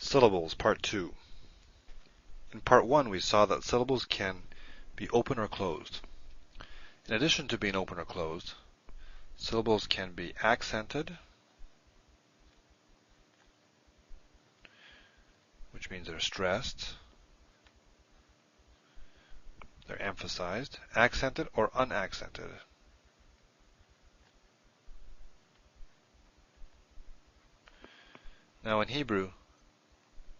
Syllables, Part 2. In Part 1, we saw that syllables can be open or closed. In addition to being open or closed, syllables can be accented, which means they're stressed, they're emphasized, accented or unaccented. Now in Hebrew,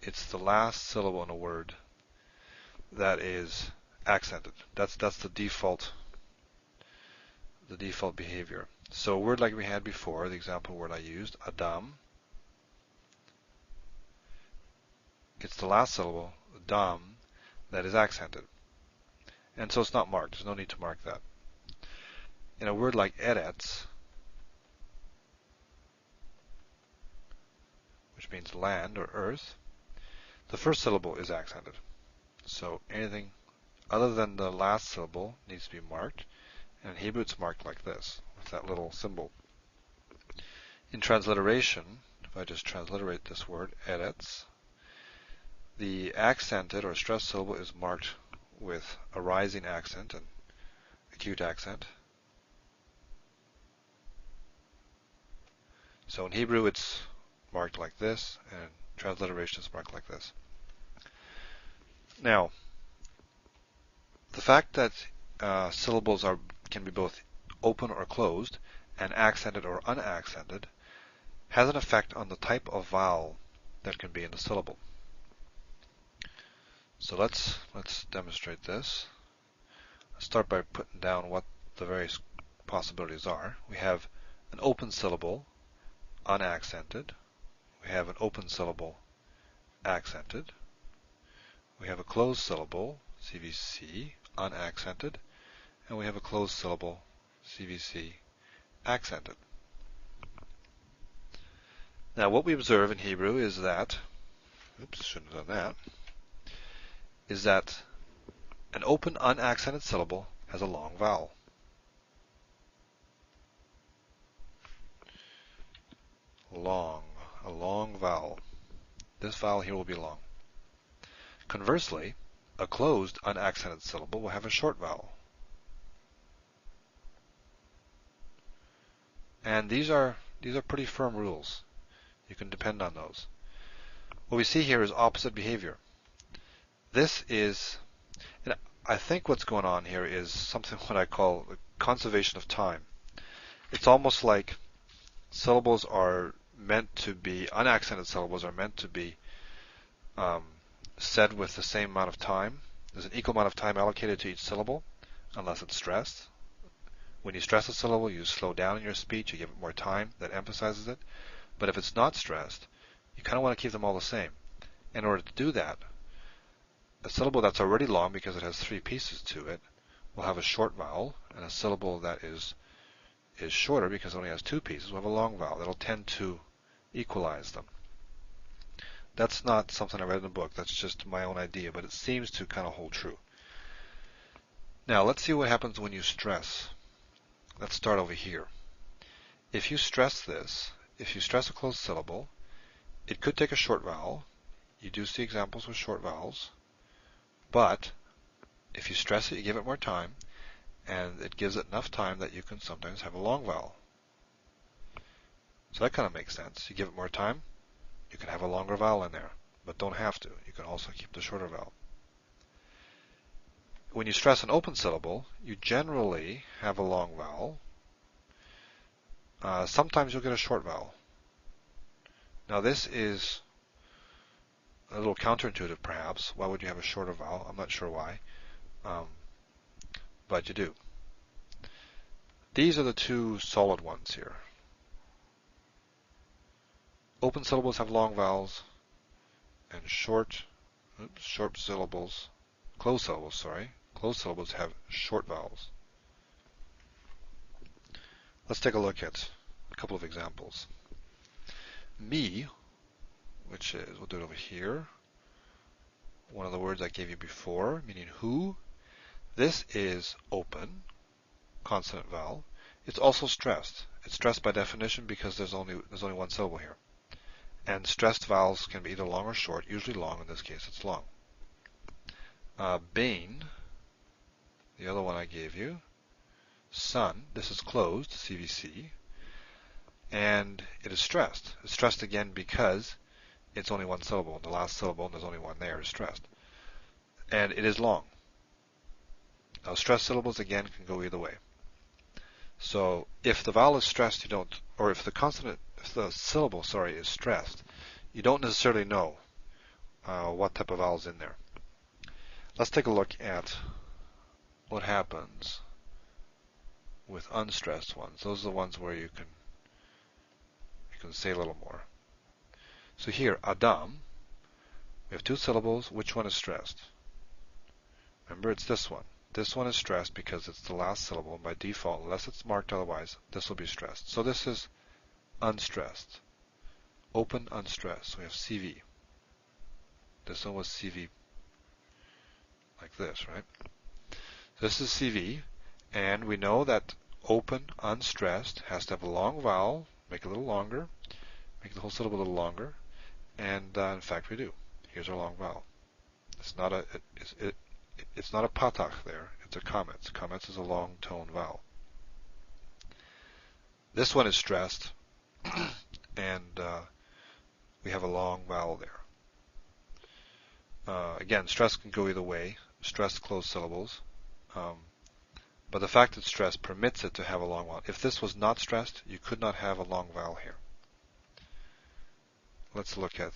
it's the last syllable in a word that is accented. That's the default behavior. So a word like we had before, the example word I used, Adam, it's the last syllable, dam, that is accented. And so it's not marked. There's no need to mark that. In a word like eretz, which means land or earth, the first syllable is accented. So anything other than the last syllable needs to be marked. And in Hebrew, it's marked like this, with that little symbol. In transliteration, if I just transliterate this word, eretz, the accented or stressed syllable is marked with a rising accent and acute accent. So in Hebrew, it's marked like this, and transliteration is marked like this. Now, the fact that syllables can be both open or closed, and accented or unaccented, has an effect on the type of vowel that can be in the syllable. So let's demonstrate this. Let's start by putting down what the various possibilities are. We have an open syllable, unaccented. We have an open syllable, accented. We have a closed syllable, CVC, unaccented. And we have a closed syllable, CVC, accented. Now what we observe in Hebrew is that, oops, shouldn't have done that, is that an open unaccented syllable has a long vowel. Long, a long vowel. This vowel here will be long. Conversely, a closed unaccented syllable will have a short vowel. And these are pretty firm rules. You can depend on those. What we see here is opposite behavior. This is, and I think what's going on here is something what I call the conservation of time. It's almost like syllables are meant to be, unaccented syllables are meant to be said with the same amount of time. There's an equal amount of time allocated to each syllable, unless it's stressed. When you stress a syllable, you slow down in your speech, you give it more time, that emphasizes it. But if it's not stressed, you kind of want to keep them all the same. In order to do that, a syllable that's already long because it has 3 pieces to it will have a short vowel, and a syllable that is shorter because it only has 2 pieces will have a long vowel. That'll tend to equalize them. That's not something I read in a book, that's just my own idea, but it seems to kind of hold true. Now let's see what happens when you stress. Let's start over here. If you stress this, if you stress a closed syllable, it could take a short vowel. You do see examples with short vowels. But if you stress it, you give it more time, and it gives it enough time that you can sometimes have a long vowel. So that kind of makes sense. You give it more time, you can have a longer vowel in there, but don't have to. You can also keep the shorter vowel. When you stress an open syllable, you generally have a long vowel. Sometimes you'll get a short vowel. Now this is a little counterintuitive perhaps. Why would you have a shorter vowel? I'm not sure why, but you do. These are the 2 solid ones here. Open syllables have long vowels, and closed syllables have short vowels. Let's take a look at a couple of examples. Me, which is, we'll do it over here, one of the words I gave you before, meaning who. This is open, consonant vowel. It's also stressed. It's stressed by definition because there's only 1 syllable here. And stressed vowels can be either long or short, usually long. In this case, it's long. Bane, the other one I gave you. Sun, this is closed, CVC. And it is stressed. It's stressed again because it's only one syllable. The last syllable, and there's only one there, is stressed. And it is long. Now, stressed syllables, again, can go either way. So if the vowel is stressed, you don't, or if the syllable, is stressed, you don't necessarily know what type of vowel is in there. Let's take a look at what happens with unstressed ones. Those are the ones where you can say a little more. So here, Adam, we have two syllables. Which one is stressed? Remember, it's this one. This one is stressed because it's the last syllable. By default, unless it's marked otherwise, this will be stressed. So this is unstressed. Open, unstressed. So we have CV. This one was CV like this, right? This is CV, and we know that open, unstressed has to have a long vowel, make it a little longer, make the whole syllable a little longer, and in fact we do. Here's our long vowel. It's not a patach there, it's a kametz. Kametz is a long tone vowel. This one is stressed, and we have a long vowel there. Again, stress can go either way, stressed closed syllables, but the fact it's stressed permits it to have a long vowel. If this was not stressed, you could not have a long vowel here. Let's look at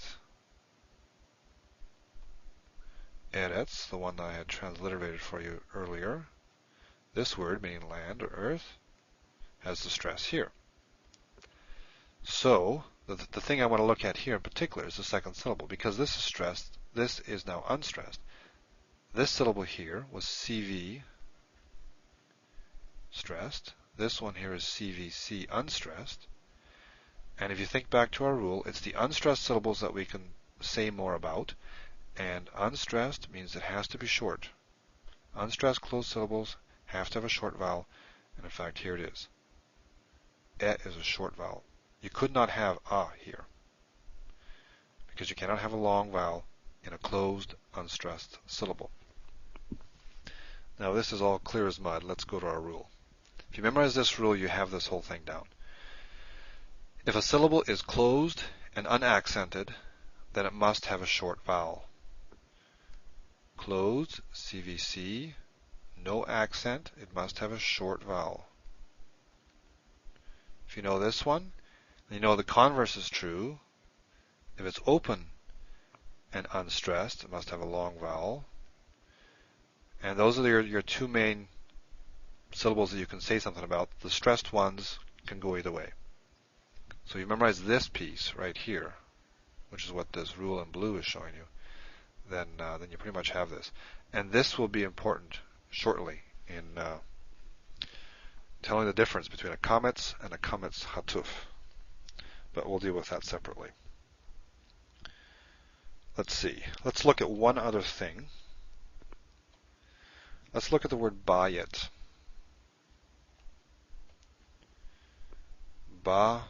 Eretz, the one that I had transliterated for you earlier. This word, meaning land or earth, has the stress here. So, the thing I want to look at here in particular is the second syllable. Because this is stressed, this is now unstressed. This syllable here was CV, stressed. This one here is CVC, unstressed. And if you think back to our rule, it's the unstressed syllables that we can say more about. And unstressed means it has to be short. Unstressed closed syllables have to have a short vowel. And in fact, here it is. E is a short vowel. You could not have a here, because you cannot have a long vowel in a closed, unstressed syllable. Now this is all clear as mud. Let's go to our rule. If you memorize this rule, you have this whole thing down. If a syllable is closed and unaccented, then it must have a short vowel. Closed, CVC, no accent, it must have a short vowel. If you know this one, then you know the converse is true. If it's open and unstressed, it must have a long vowel. And those are your two main syllables that you can say something about. The stressed ones can go either way. So you memorize this piece right here, which is what this rule in blue is showing you, then you pretty much have this. And this will be important shortly in telling the difference between a kametz and a kametz hatuf. But we'll deal with that separately. Let's see. Let's look at one other thing. Let's look at the word bayit. Bayit.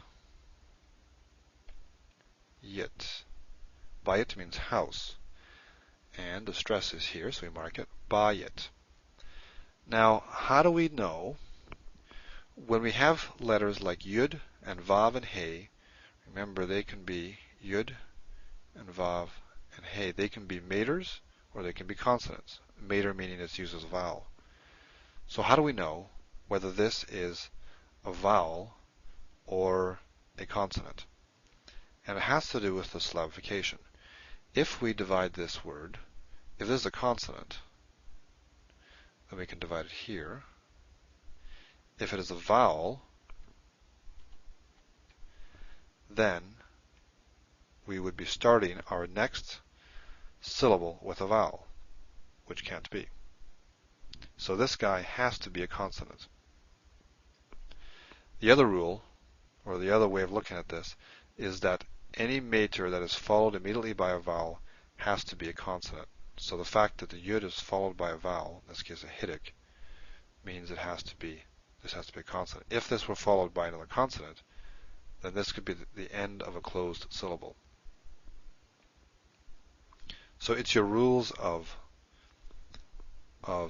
Bayit means house. And the stress is here, so we mark it. Bayit. Now, how do we know when we have letters like yud and vav and hey? Remember, they can be yud and vav and hey. They can be maters or they can be consonants. Mater meaning it's used as a vowel. So how do we know whether this is a vowel or a consonant? And it has to do with the syllabification. If we divide this word, if this is a consonant, then we can divide it here. If it is a vowel, then we would be starting our next syllable with a vowel, which can't be. So this guy has to be a consonant. The other rule, or the other way of looking at this, is that any mater that is followed immediately by a vowel has to be a consonant. So the fact that the yud is followed by a vowel, in this case a hidik, means this has to be a consonant. If this were followed by another consonant, then this could be the end of a closed syllable. So it's your rules of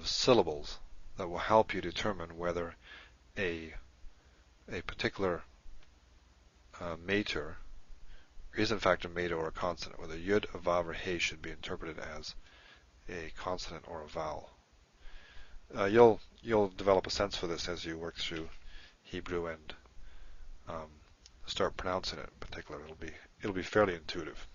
syllables that will help you determine whether a particular mater is in fact a mater or a consonant, whether yud, a vav, or hey should be interpreted as a consonant or a vowel. You'll develop a sense for this as you work through Hebrew and start pronouncing it in particular. It'll be fairly intuitive.